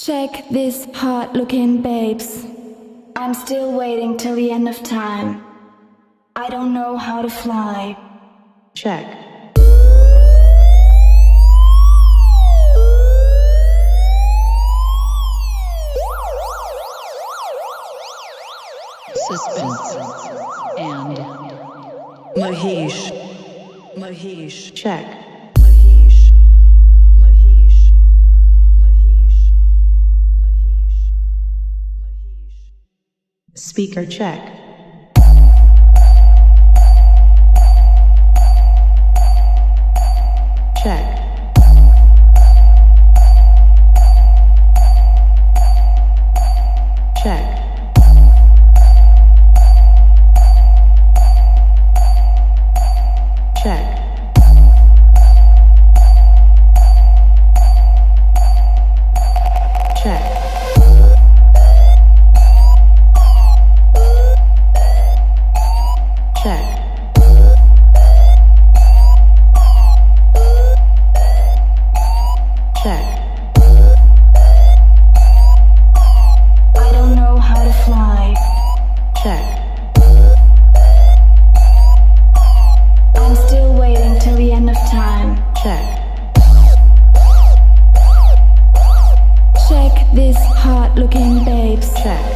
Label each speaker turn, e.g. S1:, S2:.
S1: Check this hot-looking babes. I'm still waiting till the end of time. I don't know how to fly.
S2: Check.
S3: Suspense and Mahesh.
S2: Check. Speaker check. Check. Check. Check. Check. Check. Check.
S1: I don't know how to fly.
S2: Check.
S1: I'm still waiting till the end of time.
S2: Check.
S1: Check this hot-looking babes.
S2: Check.